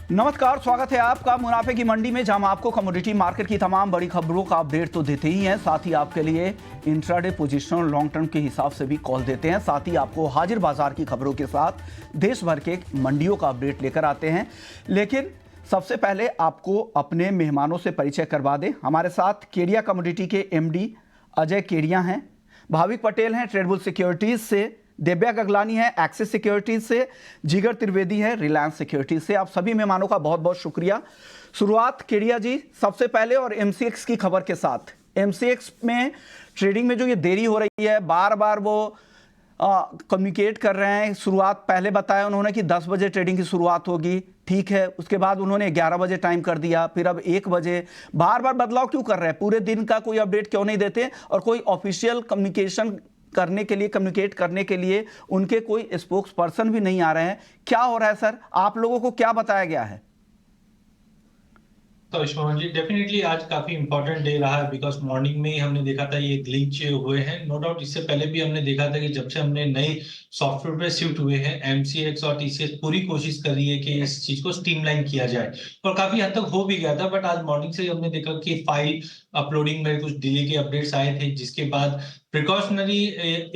नमस्कार, स्वागत है आपका मुनाफे की मंडी में, जहां हम आपको कमोडिटी मार्केट की तमाम बड़ी खबरों का अपडेट तो देते ही हैं, साथ ही आपके लिए इंट्राडे पोजीशनल लॉन्ग टर्म के हिसाब से भी कॉल देते हैं। साथ ही आपको हाजिर बाजार की खबरों के साथ देश भर के मंडियों का अपडेट लेकर आते हैं। लेकिन सबसे पहले आपको अपने मेहमानों से परिचय करवा दें। हमारे साथ केडिया कमोडिटी के एमडी अजय केडिया हैं, भाविक पटेल हैं ट्रेडबुल सिक्योरिटीज से, दिव्या गगलानी है एक्सिस सिक्योरिटीज से, जिगर त्रिवेदी है रिलायंस सिक्योरिटीज से। आप सभी मेहमानों का बहुत बहुत शुक्रिया। शुरुआत केडिया जी सबसे पहले और एमसीएक्स की खबर के साथ। एमसीएक्स में ट्रेडिंग में जो ये देरी हो रही है, बार बार वो कम्युनिकेट कर रहे हैं। शुरुआत पहले बताया उन्होंने कि 10 बजे ट्रेडिंग की शुरुआत होगी, ठीक है। उसके बाद उन्होंने 11 बजे टाइम कर दिया, फिर अब 1 बजे। बार बार बदलाव क्यों कर रहे हैं? पूरे दिन का कोई अपडेट क्यों नहीं देते? और कोई ऑफिशियल कम्युनिकेशन करने के लिए, कम्युनिकेट करने के लिए उनके कोई स्पोक्स पर्सन भी नहीं आ रहे हैं। क्या हो रहा है सर? आप लोगों को क्या बताया गया है? तो शुभम जी, डेफिनेटली आज काफी इंपॉर्टेंट डे रहा है, बिकॉज मॉर्निंग में ही हमने देखा था ये ग्लिच हुए हैं। नो डाउट इससे पहले भी हमने देखा था कि जब से हमने नए सॉफ्टवेयर पे शिफ्ट हुए हैं, एमसीएक्स और टीसीएस पूरी कोशिश कर रही है कि इस चीज को स्ट्रीमलाइन किया जाए, और काफी हद तक हो भी गया था। बट आज मॉर्निंग से हमने देखा कि फाइल अपलोडिंग में कुछ डिले के अपडेट्स आए थे, जिसके बाद प्रिकॉशनरी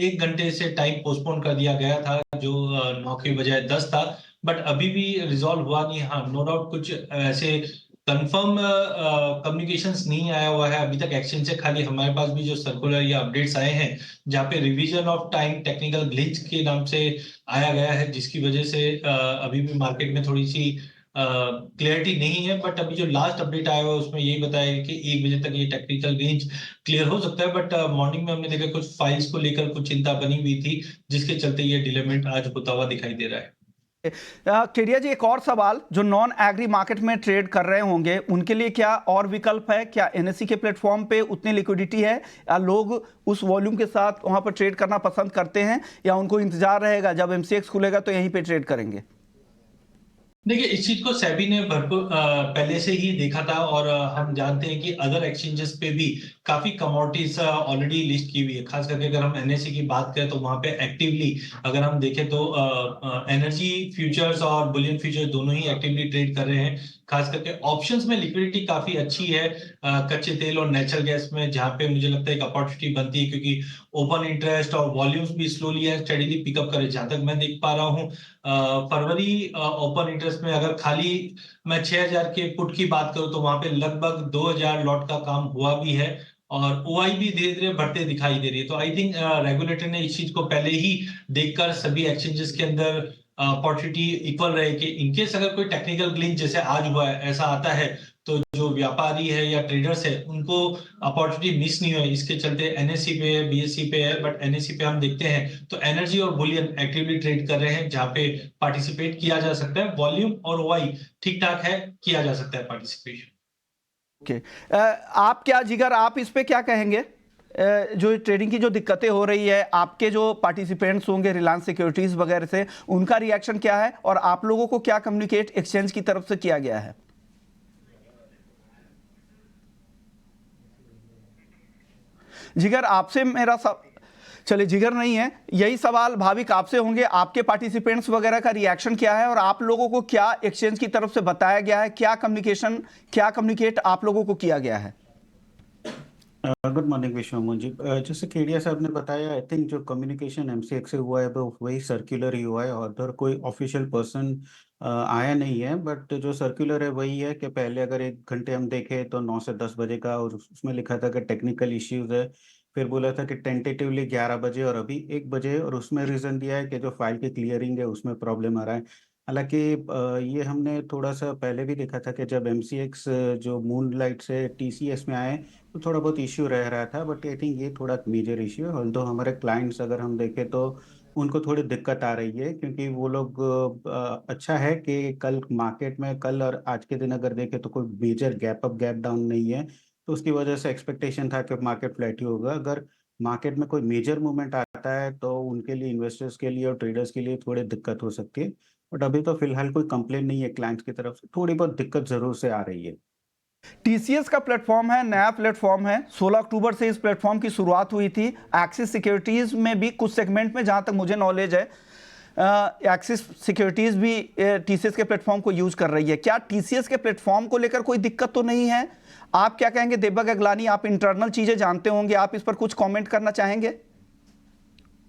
1 घंटे से टाइम पोस्टपोन कर दिया गया था, जो 9 के बजाय 10 था। बट अभी भी रिजॉल्व हुआ नहीं। हाँ, नो डाउट कुछ ऐसे कंफर्म कम्युनिकेशंस नहीं आया हुआ है अभी तक एक्सचेंज से। खाली हमारे पास भी जो सर्कुलर या अपडेट्स आए हैं, जहाँ पे revision of time technical glitch के नाम से आया गया है, जिसकी वजह से अभी भी मार्केट में थोड़ी सी क्लियरिटी नहीं है। बट अभी जो लास्ट अपडेट आया हुआ है उसमें यही बताया है कि 1 बजे तक ये टेक्निकल ग्लिच क्लियर हो सकता है। बट मॉर्निंग में हमने देखा कुछ फाइल्स को लेकर कुछ चिंता बनी हुई थी, जिसके चलते ये डिलेमेंट आज होता हुआ दिखाई दे रहा है। केडिया जी, एक और सवाल, जो नॉन एग्री मार्केट में ट्रेड कर रहे होंगे उनके लिए क्या और विकल्प है? क्या एनएससी के प्लेटफॉर्म पे उतनी लिक्विडिटी है, या लोग उस वॉल्यूम के साथ वहां पर ट्रेड करना पसंद करते हैं, या उनको इंतजार रहेगा जब एमसीएक्स खुलेगा तो यहीं पे ट्रेड करेंगे? देखिए, इस चीज को सेबी ने भरपूर पहले से ही देखा था, और हम जानते हैं कि अदर एक्सचेंजेस पे भी काफी कमोडिटीज ऑलरेडी लिस्ट की हुई है। खास करके अगर हम एनएससी की बात करें तो वहां पे एक्टिवली अगर हम देखें तो एनर्जी फ्यूचर्स और बुलियन फ्यूचर्स दोनों ही एक्टिवली ट्रेड कर रहे हैं। खास करके ऑप्शंस में लिक्विडिटी काफी अच्छी है, कच्चे तेल और नेचुरल गैस में, जहां पे मुझे लगता है एक अपॉर्चुनिटी बनती है, क्योंकि ओपन इंटरेस्ट और वॉल्यूम्स भी स्लोली एंड स्टडीली पिकअप करे, जहां तक मैं देख पा रहा हूँ। फरवरी ओपन इंटरेस्ट में अगर खाली मैं 6000 के पुट की बात करूं तो वहां पे लगभग 2000 लॉट का काम हुआ भी है, और ओआई भी धीरे धीरे बढ़ते दिखाई दे रही है। तो आई थिंक रेगुलेटर ने इस चीज को पहले ही देखकर सभी एक्सचेंजेस के अंदर अपॉर्चुनिटी इक्वल रहे कि इनकेस अगर कोई टेक्निकल ग्लिच जैसे आज हुआ है ऐसा आता है, तो जो व्यापारी है या ट्रेडर्स है उनको अपॉर्चुनिटी मिस नहीं हुई। इसके चलते एनएससी पे है, बीएससी पे है, बट एनएससी पे हम देखते हैं तो एनर्जी और बुलियन एक्टिवली ट्रेड कर रहे हैं, जहां पे पार्टिसिपेट किया जा सकता है। वॉल्यूम और ओआई ठीक ठाक है, किया जा सकता है पार्टिसिपेशन। ओके, आप क्या जिगर, आप इस पे क्या कहेंगे? जो ट्रेडिंग की जो दिक्कतें हो रही है, आपके जो पार्टिसिपेंट्स होंगे रिलायंस सिक्योरिटीज वगैरह से, उनका रिएक्शन क्या है, और आप लोगों को क्या कम्युनिकेट एक्सचेंज की तरफ से किया गया है? जिगर, आपसे मेरा सब चलिए, जिगर नहीं है, यही सवाल भाविक आपसे होंगे। आपके पार्टिसिपेंट्स वगैरह का रिएक्शन क्या है, और आप लोगों को क्या एक्सचेंज की तरफ से बताया गया है? क्या कम्युनिकेट आप लोगों को किया गया है? गुड मॉर्निंग विश्वमोहन जी। जैसे केडिया साहब ने बताया, आई थिंक जो कम्युनिकेशन एमसीएक्स से हुआ है वो वही सर्कुलर ही हुआ है, और उधर कोई ऑफिशियल पर्सन आया नहीं है। बट जो सर्कुलर है वही है कि पहले अगर 1 घंटे हम देखें तो 9 से 10 बजे का, और उसमें लिखा था कि टेक्निकल इश्यूज है। फिर बोला था कि टेंटेटिवली 11 बजे, और अभी 1 बजे, और उसमें रीज़न दिया है कि जो फाइल की क्लियरिंग है उसमें प्रॉब्लम आ रहा है। हालांकि ये हमने थोड़ा सा पहले भी देखा था कि जब एमसीएक्स जो मून लाइट से टीसीएस में आए तो थोड़ा बहुत इश्यू रह रहा था। बट आई थिंक ये थोड़ा मेजर इश्यू है। ऑल्दो हमारे क्लाइंट्स अगर हम देखें तो उनको थोड़ी दिक्कत आ रही है, क्योंकि वो लोग अच्छा है कि कल मार्केट में, कल और आज के दिन अगर देखें तो कोई major gap up gap down नहीं है, तो उसकी वजह से एक्सपेक्टेशन था कि मार्केट फ्लैट ही होगा। अगर मार्केट में कोई मेजर मूवमेंट आता है तो उनके लिए, इन्वेस्टर्स के लिए और ट्रेडर्स के लिए थोड़ी दिक्कत हो सकती है। बट अभी तो फिलहाल कोई कंप्लेन नहीं है क्लाइंट्स की तरफ से, थोड़ी बहुत दिक्कत जरूर से आ रही है। टीसीएस का प्लेटफॉर्म है, नया प्लेटफॉर्म है, 16 अक्टूबर से इस प्लेटफॉर्म की शुरुआत हुई थी। एक्सिस सिक्योरिटीज में भी कुछ सेगमेंट में, जहां तक मुझे नॉलेज है, एक्सिस सिक्योरिटीज भी टीसीएस के प्लेटफॉर्म को यूज कर रही है। क्या टीसीएस के प्लेटफॉर्म को लेकर कोई दिक्कत तो नहीं है? आप क्या कहेंगे दीपक अगलानी, आप इंटरनल चीजें जानते होंगे, आप इस पर कुछ कमेंट करना चाहेंगे?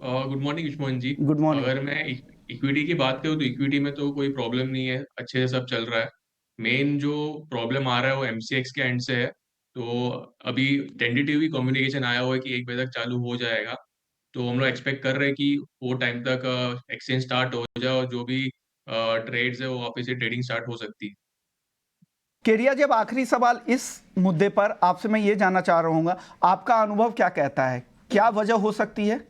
Good morning Vishwamohan ji. Good morning. अगर मैं इक्विटी की बात करूँ तो इक्विटी में तो कोई प्रॉब्लम नहीं है, अच्छे से सब चल रहा है। मेन जो प्रॉब्लम आ रहा है वो एमसीएक्स के एंड से है। तो अभी टेंटेटिवली कम्युनिकेशन आया हुआ है कि 1 बजे तक चालू हो जाएगा। तो हम लोग एक्सपेक्ट कर रहे हैं कि वो टाइम तक एक्सचेंज स्टार्ट हो जाए और जो भी ट्रेड्स है वो वापस से ट्रेडिंग स्टार्ट हो सकती है। केरिया, जब आखिरी सवाल इस मुद्दे पर आपसे मैं ये जानना चाह रहा हूँ, आपका अनुभव क्या कहता है, क्या वजह हो सकती है?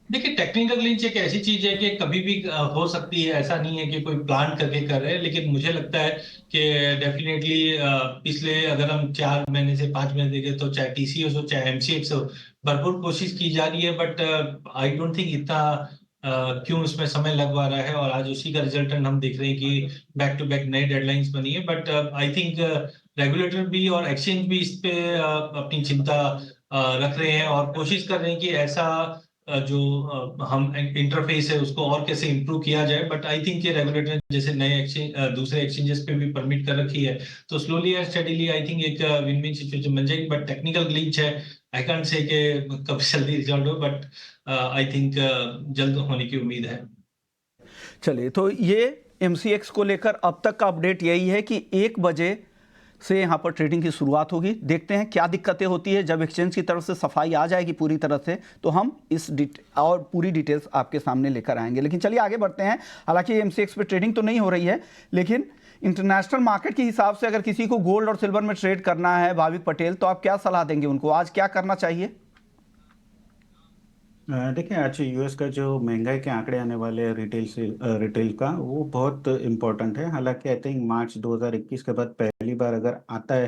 देखिए, टेक्निकल ग्लिच एक ऐसी चीज है कि कभी भी हो सकती है, ऐसा नहीं है कि कोई प्लान करके कर रहे हैं। लेकिन मुझे लगता है कि डेफिनेटली पिछले अगर हम 4 महीने से 5 महीने देखें तो चाहे टीसीएस हो चाहे एमसीएक्स हो, भरपूर कोशिश की जा रही है। बट आई डोंट थिंक इतना क्यों इसमें समय लग पा रहा है, और आज उसी का रिजल्टेंट हम देख रहे हैं कि बैक टू बैक नई डेडलाइंस बनी है। बट आई थिंक रेगुलेटर भी और एक्सचेंज भी इस पे अपनी चिंता रख रहे हैं और कोशिश कर रहे हैं कि ऐसा जो हम इंटरफेस है उसको और कैसे इंप्रूव किया जाए। बट आई थिंक ये रेगुलेटर जैसे नए एक्सचेंज दूसरे एक्सचेंजेस पे भी परमिट कर रखी है, तो slowly and steadily I think एक विन विन सिचुएशन बन जाएगी। बट टेक्निकल ग्लिच है, आई कांट से कि कब जल्दी रिजल्ट हो, बट आई थिंक जल्द होने की उम्मीद है। चलिए, तो ये एमसीएक्स को लेकर अब तक का अपडेट यही है कि 1 बजे से यहाँ पर ट्रेडिंग की शुरुआत होगी। देखते हैं क्या दिक्कतें होती है। जब एक्सचेंज की तरफ से सफाई आ जाएगी पूरी तरह से तो हम इस और पूरी डिटेल्स आपके सामने लेकर आएंगे। लेकिन चलिए आगे बढ़ते हैं। हालांकि एमसीएक्स पे ट्रेडिंग तो नहीं हो रही है, लेकिन इंटरनेशनल मार्केट के हिसाब से अगर किसी को गोल्ड और सिल्वर में ट्रेड करना है, भाविक पटेल, तो आप क्या सलाह देंगे उनको? आज क्या करना चाहिए? देखिए, आज यूएस का जो महंगाई के आंकड़े आने वाले हैं रिटेल का, वो बहुत इम्पोर्टेंट है। हालांकि आई थिंक मार्च 2021 के बाद पहली बार अगर आता है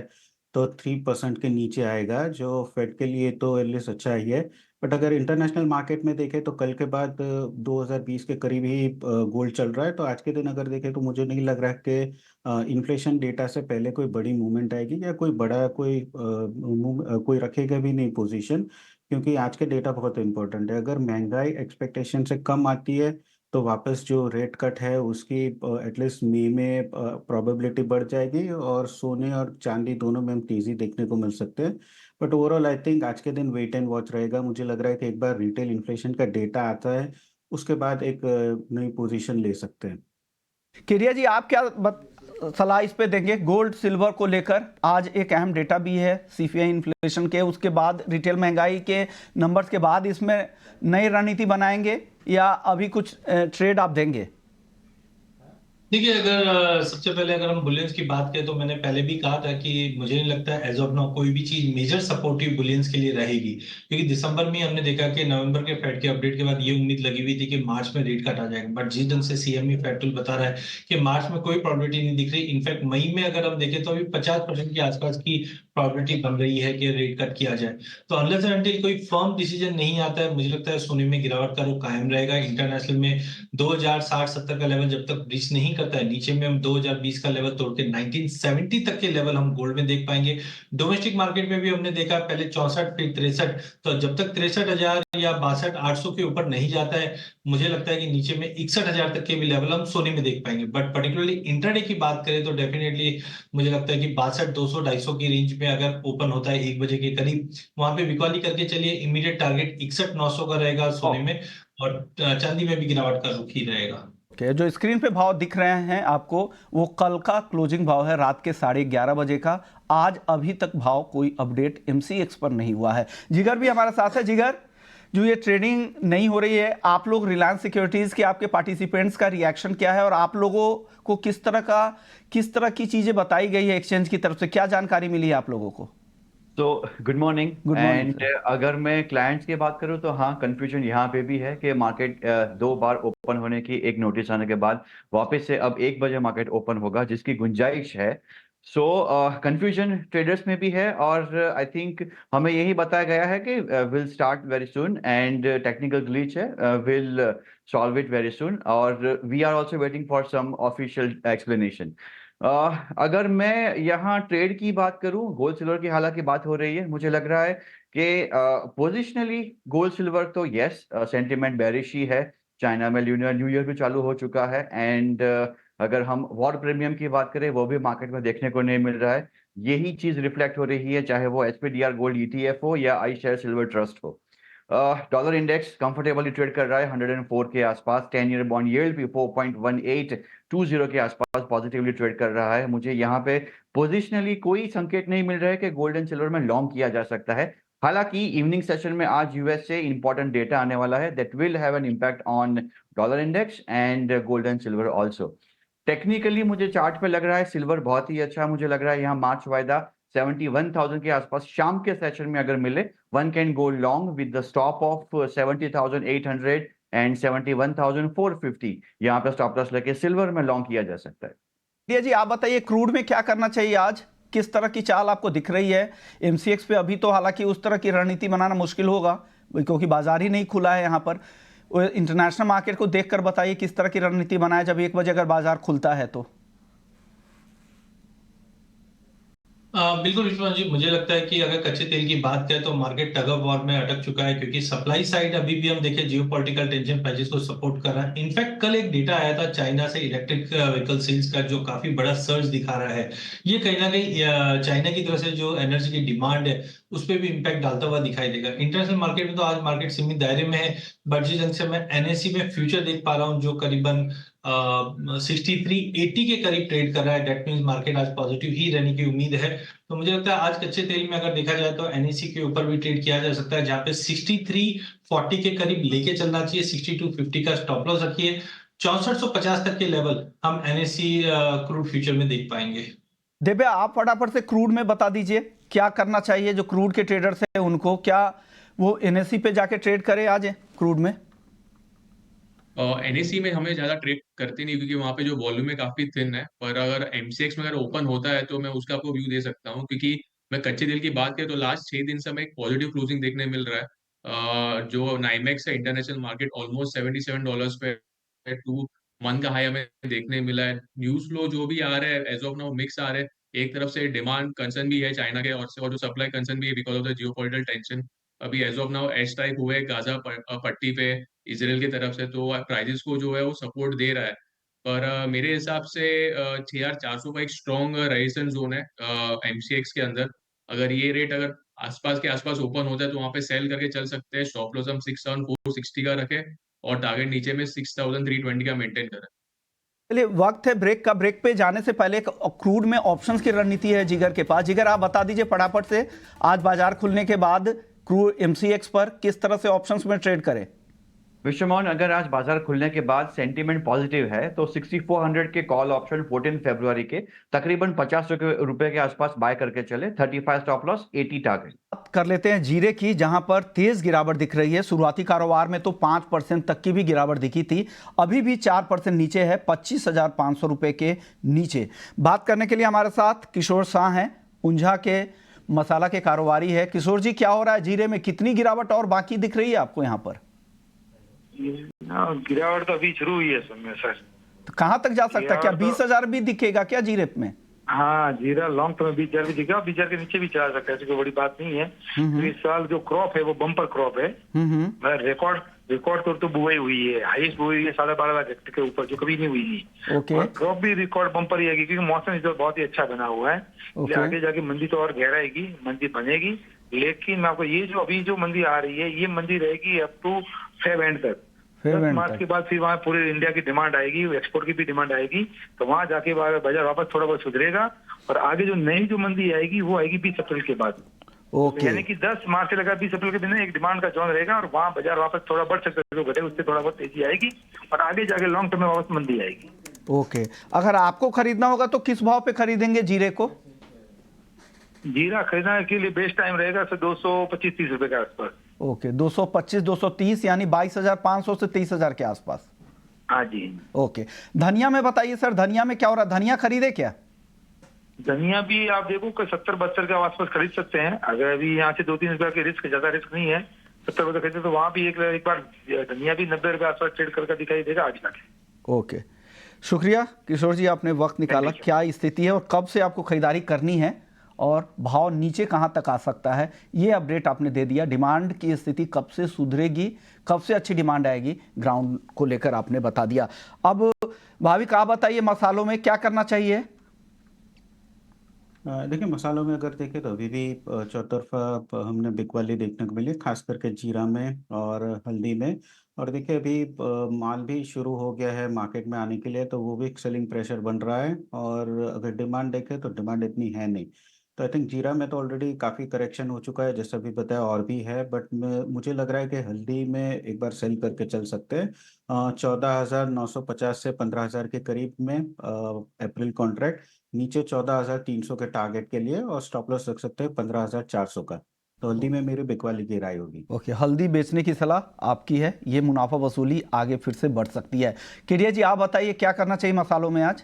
तो 3% के नीचे आएगा, जो फेड के लिए तो एटलीस्ट अच्छा ही है। बट अगर इंटरनेशनल मार्केट में देखें तो कल के बाद 2020 के करीब ही गोल्ड चल रहा है। तो आज के दिन अगर देखें तो मुझे नहीं लग रहा है कि इन्फ्लेशन डेटा से पहले कोई बड़ी मूवमेंट आएगी या कोई बड़ा कोई रखेगा भी नहीं पोजीशन, क्योंकि आज के डेटा बहुत इंपॉर्टेंट है। अगर महंगाई एक्सपेक्टेशन से कम आती है तो वापस जो रेट कट है उसकी एटलीस्ट मई में प्रोबेबिलिटी बढ़ जाएगी, और सोने और चांदी दोनों में हम तेजी देखने को मिल सकते हैं। बट ओवरऑल आई थिंक आज के दिन वेट एंड वॉच रहेगा। मुझे लग रहा है कि एक बार रिटेल इन्फ्लेशन का डेटा आता है उसके बाद एक नई पोजीशन ले सकते हैं। केरिया जी, आप क्या सलाह इस पे देंगे? गोल्ड सिल्वर को लेकर आज एक अहम डेटा भी है सीपीआई इन्फ्लेशन के, उसके बाद रिटेल महंगाई के नंबर्स के बाद इसमें नई रणनीति बनाएंगे या अभी कुछ ट्रेड आप देंगे? देखिए, अगर सबसे पहले अगर हम बुलियंस की बात करें तो मैंने पहले भी कहा था कि मुझे नहीं लगता एज ऑफ नाउ कोई भी चीज मेजर सपोर्टिव बुलियंस के लिए रहेगी, क्योंकि दिसंबर में हमने देखा कि नवंबर के फेड के अपडेट के बाद ये उम्मीद लगी हुई थी कि मार्च में रेट कट आ जाएगा। बट जिस ढंग से सीएमई फेड टूल बता रहा है कि मार्च में कोई प्रोबेबिलिटी नहीं दिख रही। इनफैक्ट मई में अगर हम देखें तो अभी 50% के आसपास की प्रोबेबिलिटी बन रही है कि रेट कट किया जाए। तो अनलेस एंड अनटिल कोई फर्म डिसीजन नहीं आता है, मुझे लगता है सोने में गिरावट का रुख कायम रहेगा। इंटरनेशनल में 2060-70 का लेवल जब तक ब्रीच नहीं करता है, नीचे में हम 2020 का लेवल तोड़ के 1970 तक के लेवल हम गोल्ड में देख पाएंगे। डोमेस्टिक मार्केट में भी हमने देखा पहले 64 फिर 63, तो जब तक 63,000 या 62,800 के ऊपर नहीं जाता है, मुझे लगता है कि नीचे में 61,000 तक के भी लेवल हम सोने में देख पाएंगे। बट पर्टिकुलरली इंट्राडे की बात करें तो डेफिनेटली मुझे लगता है कि 62,200 250 की रेंज में अगर ओपन होता है 1 बजे के करीब, वहां पे बिकवाली करके चलिए। इमीडिएट टारगेट 61,900 का रहेगा सोने में, और चांदी में भी गिरावट का रुख ही रहेगा। जो स्क्रीन पे भाव दिख रहे हैं आपको, वो कल का क्लोजिंग भाव है रात के 11:30 बजे का। आज अभी तक भाव कोई अपडेट एमसीएक्स पर नहीं हुआ है। जिगर भी हमारे साथ है। जिगर, जो ये ट्रेडिंग नहीं हो रही है, आप लोग रिलायंस सिक्योरिटीज के आपके पार्टिसिपेंट्स का रिएक्शन क्या है, और आप लोगों को किस तरह की चीजें बताई गई है एक्सचेंज की तरफ से, क्या जानकारी मिली है आप लोगों को? तो good morning. Good morning, and अगर मैं क्लाइंट्स की बात करूं तो हाँ, कंफ्यूजन यहाँ पे भी है कि मार्केट 2 बार ओपन होने की एक नोटिस आने के बाद वापस से अब 1 बजे मार्केट ओपन होगा, जिसकी गुंजाइश है। सो कंफ्यूजन ट्रेडर्स में भी है, और आई थिंक हमें यही बताया गया है कि will start very soon, and technical glitch है, will solve it very soon, और we are also waiting for some official explanation. अगर मैं यहाँ ट्रेड की बात करूं, गोल्ड सिल्वर की हालांकि बात हो रही है, मुझे लग रहा है कि पोजिशनली गोल्ड सिल्वर तो यस सेंटिमेंट बेरिश ही है। चाइना में ल्यूनर न्यू ईयर भी चालू हो चुका है एंड अगर हम वॉर प्रीमियम की बात करें वो भी मार्केट में देखने को नहीं मिल रहा है। यही चीज रिफ्लेक्ट हो रही है चाहे वो एसपीडीआर गोल्ड ईटीएफ हो या आई शेयर सिल्वर ट्रस्ट हो। डॉलर इंडेक्स कंफर्टेबली ट्रेड कर रहा है 104 के आसपास। 10 ईयर बॉन्ड यील्ड भी 4.1820 के आसपास पॉजिटिवली ट्रेड कर रहा है। मुझे यहाँ पे पोजिशनली कोई संकेत नहीं मिल रहा है कि गोल्ड एंड सिल्वर में लॉन्ग किया जा सकता है। हालांकि इवनिंग सेशन में आज यूएस से इंपॉर्टेंट डेटा आने वाला है that will have an impact on dollar index and gold and silver also. Technically मुझे चार्ट पे लग रहा है सिल्वर बहुत ही अच्छा, मुझे लग रहा है यहाँ मार्च वायदा 71,000 के आसपास शाम के सेशन में अगर मिले, one can go long with the stop of 70,800 and 71,450। यहाँ पे स्टॉप लॉस लेके सिल्वर में लॉन्ग किया जा सकता है। ये जी आप बताइए क्रूड में क्या करना चाहिए आज, किस तरह की चाल आपको दिख रही है? एमसीएक्स पे अभी तो हालांकि उस तरह की रणनीति बनाना मुश्किल होगा क्योंकि बाजार ही नहीं खुला है यहाँ पर। इंटरनेशनल मार्केट को देखकर बताइए किस तरह की रणनीति बनाए जब 1 बजे अगर बाजार खुलता है तो। बिल्कुल विश्वनाथ जी, मुझे लगता है कि अगर कच्चे तेल की बात करें तो मार्केट टग ऑफ वॉर में अटक चुका है क्योंकि सप्लाई साइड अभी भी हम देखें जियोपॉलिटिकल टेंशन प्राइसेस को सपोर्ट कर रहा है। इनफैक्ट कल एक डेटा आया था चाइना से इलेक्ट्रिक व्हीकल सेल्स का जो काफी बड़ा सर्ज दिखा रहा है। ये कहीं ना कहीं चाइना की तरफ से जो एनर्जी की डिमांड है उस पर भी इम्पैक्ट डालता हुआ दिखाई देगा। इंटरनेशनल मार्केट में तो आज मार्केट सीमित दायरे में है, बट जिस ढंग से मैं एनएससी में फ्यूचर देख पा रहा हूँ जो करीबन 6380 के करीब ट्रेड कर रहा है, डेट मींस मार्केट आज पॉजिटिव ही रहने की उम्मीद है। तो मुझे लगता है आज कच्चे तेल में अगर देखा जाए तो एनएससी के ऊपर भी ट्रेड किया जा सकता है जहां पे 6340 के करीब लेके चलना चाहिए। 6250 का स्टॉप लॉस रखिए। 6450 तक के लेवल हम एनएससी क्रूड फ्यूचर में देख पाएंगे। दिव्या आप फटाफट से क्रूड में बता दीजिए क्या करना चाहिए जो क्रूड के ट्रेडर्स हैं उनको, क्या वो एनएससी पे जाके ट्रेड करे आज क्रूड में? एनएससी में हमें ज्यादा ट्रेड करते नहीं क्योंकि वहां पे जो वॉल्यूम है काफी थिन है, पर अगर एमसीएक्स में अगर ओपन होता है तो मैं उसका आपको व्यू दे सकता हूँ क्योंकि मैं कच्चे तेल की बात करें तो लास्ट 6 दिन से हमें एक पॉजिटिव क्लोजिंग देखने मिल रहा है। जो नाइमेक्स है इंटरनेशनल मार्केट ऑलमोस्ट $77 पे 2 मंथ का हाई हमें देखने मिला है। न्यूज फ्लो जो भी आ रहा है एज ऑफ नाउ मिक्स आ रहे हैं। एक तरफ से डिमांड कंसर्न भी है चाइना के और जो सप्लाई कंसर्न भी है because of the geopolitical tension. अभी as of now air strike हुए गाजा पट्टी पे इसराइल की तरफ से, तो प्राइजेस को जो है वो सपोर्ट दे रहा है। पर मेरे हिसाब से 6400 का एक स्ट्रॉन्ग रेजिस्टेंस जोन है एमसीएक्स के अंदर। अगर ये रेट अगर आसपास के आसपास ओपन होता है तो वहां पे सेल करके चल सकते हैं। स्टॉप लॉस हम 6460 का रखें और टारगेट नीचे में 6320 का मेंटेन करें। चलिए वक्त है ब्रेक का। ब्रेक पे जाने से पहले क्रूड में ऑप्शंस की रणनीति है जिगर के पास। जिगर आप बता दीजिए फटाफट से आज बाजार खुलने के बाद क्रूड एमसीएक्स पर किस तरह से ऑप्शंस में ट्रेड करें? विश्वमोहन, अगर आज बाजार खुलने के बाद सेंटीमेंट पॉजिटिव है तो 6400 के कॉल ऑप्शन 14 फरवरी के तकरीबन 50 रुपए के आसपास बाय करके चले। 35 स्टॉप लॉस, 80 टारगेट। बात कर लेते हैं जीरे की जहां पर तेज गिरावट दिख रही है। शुरुआती कारोबार में तो 5% तक की भी गिरावट दिखी थी, अभी भी 4% नीचे है, 25,500 रुपए के नीचे। बात करने के लिए हमारे साथ किशोर शाह हैं, ऊंझा के मसाला के कारोबारी है। किशोर जी क्या हो रहा है जीरे में, कितनी गिरावट और बाकी दिख रही है आपको यहाँ पर? गिरावट तो अभी शुरू हुई है समय सर। तो कहां तक जा सकता है? क्या 20,000 भी दिखेगा क्या जीरे में? हाँ, जीरा लॉन्ग टर्म में 20,000 भी दिखेगा, 20,000 के नीचे भी चला सकता है, ऐसी कोई बड़ी बात नहीं है। तो इस साल जो क्रॉप है वो बम्पर क्रॉप है। रिकॉर्ड तौर तो बुआई हुई है, हाईएस्ट बुआई हुई है 12.5 लाख हेक्टेयर के ऊपर, जो कभी नहीं हुई थी। ओके। क्रॉप भी रिकॉर्ड बम्पर ही आएगी क्योंकि मौसम इस बार बहुत ही अच्छा बना हुआ है। आगे जाके मंदी तो और गहराएगी, मंदी बनेगी। लेकिन मैं आपको ये जो अभी जो मंदी आ रही है ये मंदी रहेगी अप टू फेब एंड तक। 10 मार्च के बाद फिर वहाँ पूरे इंडिया की डिमांड आएगी, एक्सपोर्ट की भी डिमांड आएगी, तो वहां जाके बाजार वापस थोड़ा बहुत सुधरेगा। और आगे जो नई जो मंदी आएगी वो आएगी 20 अप्रैल के बाद। ओके। यानी कि 10 मार्च से लगा 20 अप्रैल के दिन एक डिमांड का जोन रहेगा और वहाँ बाजार वापस थोड़ा बढ़ सकता है, जो घटे उससे थोड़ा बहुत तेजी आएगी और आगे जाके लॉन्ग टर्म में वापस मंदी आएगी। ओके। अगर आपको खरीदना होगा तो किस भाव पे खरीदेंगे जीरे को? जीरा खरीदने के लिए बेस्ट टाइम रहेगा सर 225-30 रुपए के आसपास। ओके, 225-230 यानी 22,500 से 23,000 के आसपास। हाँ जी। ओके। धनिया में बताइए सर, धनिया में क्या हो रहा है? धनिया खरीदे क्या? धनिया भी आप देखो कि 70-72 के आसपास खरीद सकते हैं। अगर अभी यहाँ से 2-3 रुपए की रिस्क, ज्यादा रिस्क नहीं है, 70 खरीदे तो वहां भी एक बार धनिया भी 90 रुपए आसपास ट्रेड करके दिखाई देगा आज जाके। ओके, शुक्रिया किशोर जी, आपने वक्त निकाला। you. क्या स्थिति है और कब से आपको खरीदारी करनी है और भाव नीचे कहाँ तक आ सकता है, ये अपडेट आपने दे दिया। डिमांड की स्थिति कब से सुधरेगी, कब से अच्छी डिमांड आएगी, ग्राउंड को लेकर आपने बता दिया। अब भाविक आप बताइए, मसालों में क्या करना चाहिए? देखिए, मसालों में अगर देखें तो अभी भी चौतरफा हमने बिकवाली देखने को मिली, खास करके जीरा में और हल्दी में। और देखिए अभी माल भी शुरू हो गया है मार्केट में आने के लिए, तो वो भी एक सेलिंग प्रेशर बन रहा है। और अगर डिमांड देखें तो डिमांड इतनी है नहीं। तो आई थिंक जीरा में तो ऑलरेडी काफ़ी करेक्शन हो चुका है, जैसा भी बताया, और भी है। बट मुझे लग रहा है कि हल्दी में एक बार सेल करके चल सकते हैं। 14,950 से 15,000 के करीब में अप्रैल कॉन्ट्रैक्ट, नीचे 14,300 के टारगेट के लिए, और स्टॉप लॉस रख सकते हैं 15,400 का। तो हल्दी में मेरी बिकवाली की राय होगी। ओके, हल्दी बेचने की सलाह आपकी है, ये मुनाफा वसूली आगे फिर से बढ़ सकती है। केडिया जी, आप बताइए क्या करना चाहिए मसालों में आज?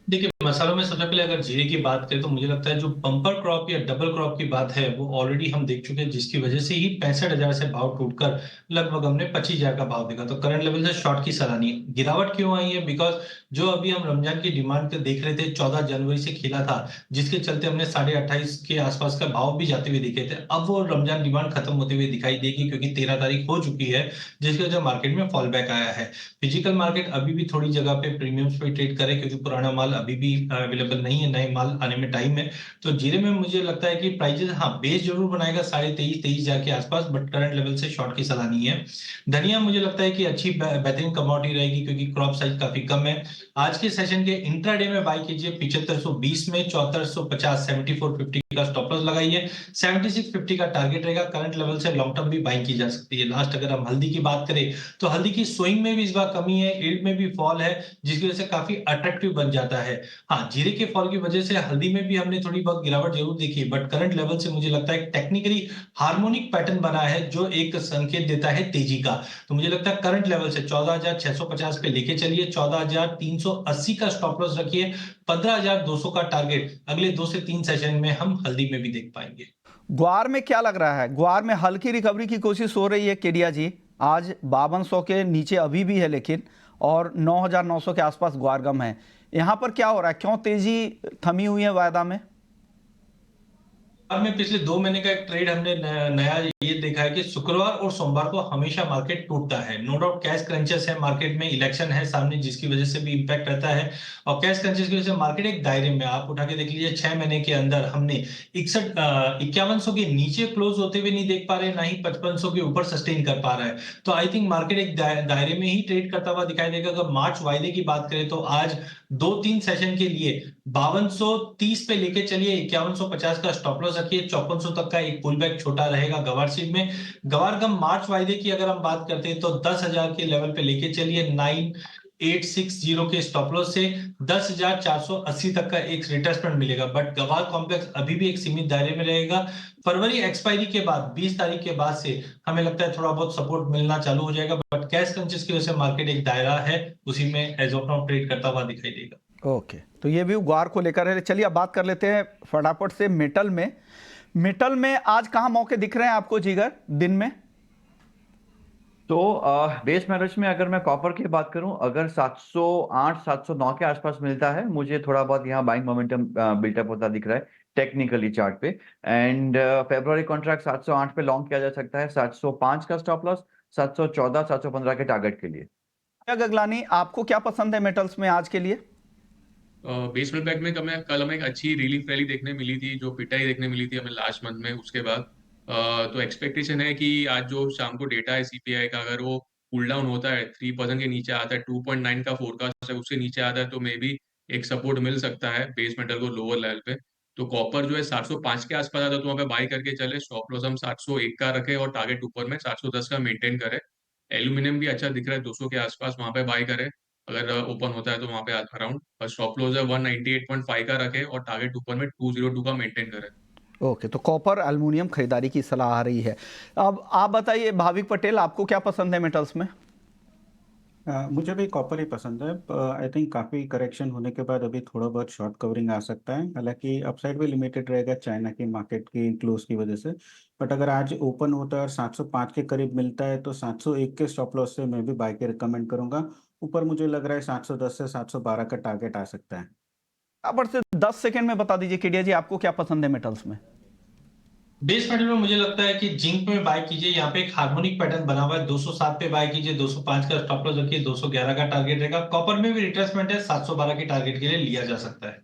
देखिए, मसालों में सबसे पहले अगर जीरे की बात करें तो मुझे लगता है जो बम्पर क्रॉप या डबल क्रॉप की बात है वो ऑलरेडी हम देख चुके हैं, जिसकी वजह से ही 65,000 से भाव टूटकर लगभग हमने 25,000 का भाव देखा। तो करंट लेवल से शॉर्ट की सलाह है। गिरावट क्यों आई है? बिकॉज जो अभी हम रमजान की डिमांड को देख रहे थे, 14 जनवरी से खिला था, जिसके चलते हमने 28.5 के आसपास का भाव भी जाते हुए देखे थे। अब वो रमजान डिमांड खत्म होते हुए दिखाई देगी, क्योंकि 13 तारीख हो चुकी है, जिसकी वजह मार्केट में फॉल बैक आया है। फिजिकल मार्केट अभी भी थोड़ी जगह पे प्रीमियम्स पे ट्रेड करे, क्योंकि पुराना माल अभी भी अवेलेबल नहीं है, नए माल आने में टाइम है। तो जीरे में मुझे लगता है कि प्राइजेस बेस जरूर बनाएगा 23,500 के आसपास, बट करंट लेवल से शॉर्ट की सलाह नहीं है। धनिया मुझे लगता है कि अच्छी बेहतरीन कमोडिटी रहेगी, क्योंकि क्रॉप साइज काफी कम है। आज के सेशन के इंट्राडे में बाई कीजिए 7520 में, 7450 7450 का स्टॉप लॉस लगाइए, 7650 का टारगेट रहेगा। करंट लेवल से लॉन्ग टर्म भी बाइंग की जा सकती है। लास्ट अगर हम हल्दी की बात करें तो हल्दी की स्विंग में भी इस बार कमी है, यील्ड में भी फॉल है, जिसकी वजह से काफी अट्रैक्टिव बन जाता है। जीरे के फॉल की वजह से हल्दी में भी हमने थोड़ी बहुत गिरावट जरूर देखी, बट करंट लेवल से मुझे लगता है टेक्निकली हार्मोनिक पैटर्न बना है, जो एक संकेत देता है तेजी का। तो मुझे लगता है करंट लेवल से 14,650 पे लेके चलिए, 14,380 का स्टॉप लॉस रखिए, 15,200 का टारगेट अगले 2 से 3 सेशन में हम हल्दी में भी देख पाएंगे। ग्वार में क्या लग रहा है? ग्वार में हल्की रिकवरी की कोशिश हो रही है केडिया जी। आज 5200 के नीचे अभी भी है, लेकिन और 9,900 के आसपास ग्वार गम है। यहाँ पर क्या हो रहा है? क्यों तेजी थमी हुई है वायदा में? अब में पिछले 2 महीने का एक ट्रेड हमने नया ये देखा है कि शुक्रवार और सोमवार को हमेशा मार्केट टूटता है। नो डाउट कैश क्रंचेस है मार्केट में, इलेक्शन है सामने, जिसकी वजह से भी इंपैक्ट रहता है। और कैश क्रंचेस की वजह से मार्केट एक दायरे में, आप उठा के देख लीजिए, 6 महीने के अंदर हमने 5100 के नीचे क्लोज होते हुए नहीं देख पा रहे, ना ही 5500 के ऊपर सस्टेन कर पा रहा है। तो आई थिंक मार्केट एक दायरे में ही ट्रेड करता हुआ दिखाई देगा। अगर मार्च वायदे की बात करें तो आज 2-3 सेशन के लिए 5230 पे लेके चलिए, 5150 का स्टॉप लॉस रखिए, 5400 तक का एक पुल बैक छोटा रहेगा गवार सीट में। गवार गम मार्च वायदे की अगर हम बात करते हैं तो 10,000 के लेवल पे लेके चलिए, 9860 के स्टॉप लॉस से 10,480 तक का एक रिट्रेसमेंट मिलेगा। बट गवार कॉम्प्लेक्स अभी भी एक सीमित दायरे में रहेगा। फरवरी एक्सपायरी के बाद 20 तारीख के बाद से हमें लगता है थोड़ा बहुत सपोर्ट मिलना चालू हो जाएगा, बट कैश क्रंचेस की वजह से मार्केट एक दायरा है, उसी में एज ऑफ नाउ ट्रेड करता हुआ दिखाई देगा। ओके, तो ये भी ग्वार को लेकर है। चलिए अब बात कर लेते हैं फटाफट से मेटल में। मेटल में आज कहाँ मौके दिख रहे हैं आपको जिगर दिन में? तो बेस मेटल्स में अगर मैं कॉपर की बात करूं, अगर 708 709 के आसपास मिलता है, मुझे थोड़ा बहुत यहाँ बाइंग मोमेंटम बिल्टअप होता दिख रहा है टेक्निकली चार्ट पे। एंड फेब्रुअरी कॉन्ट्रैक्ट 708 पे लॉन्ग किया जा सकता है, 705 का स्टॉप लॉस, 714 715 के टारगेट के लिए। गगलानी, आपको क्या पसंद है मेटल्स में आज के लिए? बेस मेटल पैक में कल हमें एक अच्छी रिलीफ रैली देखने मिली थी, जो पिटाई देखने मिली थी हमें लास्ट मंथ में। उसके बाद तो एक्सपेक्टेशन है कि आज जो शाम को डेटा है सीपीआई का, अगर वो कूल डाउन होता है 3% के नीचे आता है, 2.9 का फोरकास्ट है, उससे नीचे आता है, तो मे बी एक सपोर्ट मिल सकता है बेस मेटल को लोअर लेवल पे। तो कॉपर जो है 705 के आसपास आता है, तो वहाँ पे बाई करके चले। स्टॉप लॉस हम 701 का रखे और टारगेट ऊपर में 710 का मेंटेन करे। एल्यूमिनियम भी अच्छा दिख रहा है 200 के आसपास, वहां पे बाई करे अगर ओपन होता है तो वहां पे अराउंड। और स्टॉप लॉस है 198.5 का रखे और टारगेट ऊपर में 202 का मेंटेन करे। ओके, तो कॉपर एल्युमिनियम खरीदारी की सलाह आ रही है। अब आप बताइए भाविक पटेल, आपको क्या पसंद है मेटल्स में? मुझे भी कॉपर ही पसंद है। आई थिंक काफ़ी करेक्शन होने के बाद अभी थोड़ा बहुत शॉर्ट कवरिंग आ सकता है, हालांकि अपसाइड भी लिमिटेड रहेगा चाइना की मार्केट की क्लोज की वजह से। बट अगर आज ओपन होता है और 705 के करीब मिलता है तो 701 के स्टॉप लॉस से मैं भी बाय के रिकमेंड करूंगा। ऊपर मुझे लग रहा है 710 से 712 का टारगेट आ सकता है। यहाँ पर से 10 सेकंड में बता दीजिए केडिया जी, आपको क्या पसंद है मेटल्स में? बेस मेटल में मुझे लगता है कि जिंक में बाय कीजिए, यहाँ पे एक हार्मोनिक पैटर्न बना हुआ है, 207 पे बाय कीजिए, 205 का स्टॉप लॉस रखिए, 211 का टारगेट रहेगा। कॉपर में भी रिट्रेसमेंट है, 712 के टारगेट के लिए लिया जा सकता है।